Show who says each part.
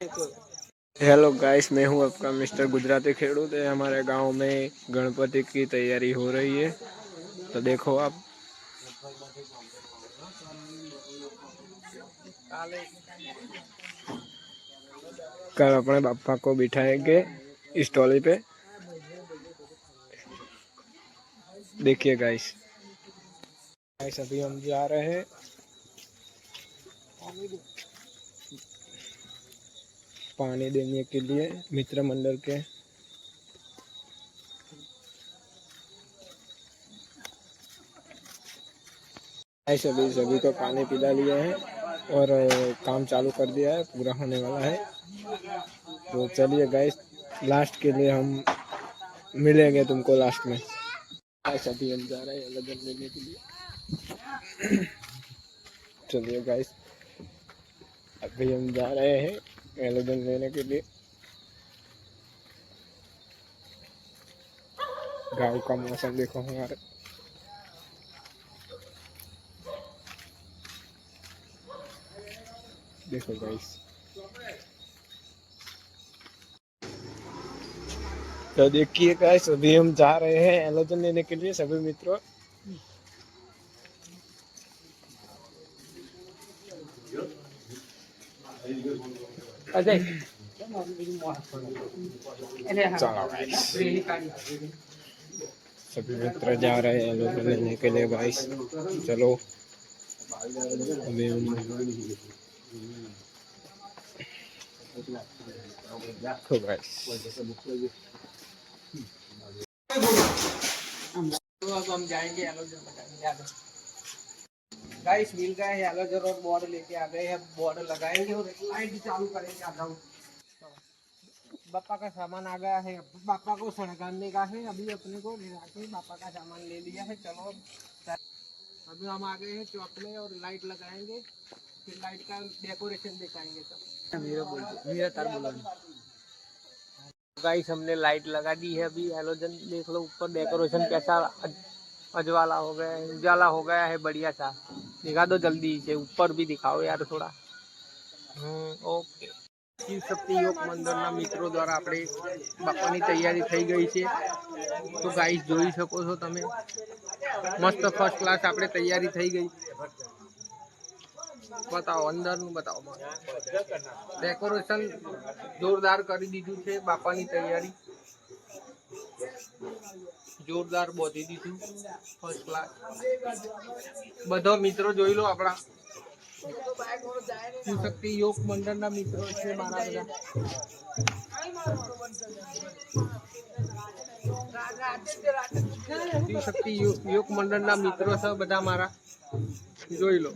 Speaker 1: Hello guys, मैं हूं आपका मिस्टर गुजराती खेडूत। हमारे गांव में गणपति की तैयारी हो रही है, तो देखो आप। कल अपने बापा को बिठाएंगे इस टॉली पे। देखिए गाइस, अभी हम जा रहे हैं पानी देने के लिए मित्र मंडल के। सभी को पानी पिला लिया है और काम चालू कर दिया है, पूरा होने वाला है। तो चलिए गाइस, लास्ट के लिए हम मिलेंगे तुमको लास्ट में। अभी हम जा रहे हैं लगन लेने के लिए। चलिए गाइस, अभी हम जा रहे हैं एलोजन लेने के लिए। गाँव का मौसम देखो हमारे। देखो गाइस, तो देखिए गाइस, अभी हम जा रहे हैं एलोजन लेने के लिए सभी मित्रों। अजय चलो गाइस, सभी मित्र जा रहे हैं एलोजन लेने के लिए गाइस। चलो अभी हम अब हम जाएंगे एलोजन लगाएंगे। गाइस मिल गए हैं एलोजन और बोर्ड लेके आ गए हैं। बोर्ड लगाएंगे और लाइट चालू करेंगे। आ जाओ, पापा का सामान आ गया है। पापा को सड़गाने का है। अभी अपने को ले जाके पापा का सामान ले लिया है। चलो अभी हम आ गए हैं चौक में और लाइट लगाएंगे, फिर लाइट का डेकोरेशन दिखाएंगे। सब मेरा तार बोला। गाइस, हमने लाइट लगा दी है। अभी एलोजन देख लो ऊपर डेकोरेशन कैसा अजवाला हो गया है, उजाला हो गया है बढ़िया सा। दिखा दो जल्दी से, ऊपर भी दिखाओ यार थोड़ा। ओके। શિવ શક્તિ યોગ મંડળના મિત્રો દ્વારા આપણે બાપાની તૈયારી થઈ ગઈ છે। તો ગાઈસ જોઈ શકો છો તમે, મસ્ત ફર્સ્ટ ક્લાસ આપણે તૈયારી થઈ ગઈ। बताओ अंदर बताओ। डेकोरेशन जोरदार कर दीधुं छे। बापानी तैयारी जोरदार बोधी दीधुं, फर्स्ट क्लास। बधो मित्रों जोई लो, अपना शिव शक्ति योग मंडल ना मित्रों छे मारा बधा। शिव शक्ति योग मंडल ना मित्रों से बधा मारा, जोई लो।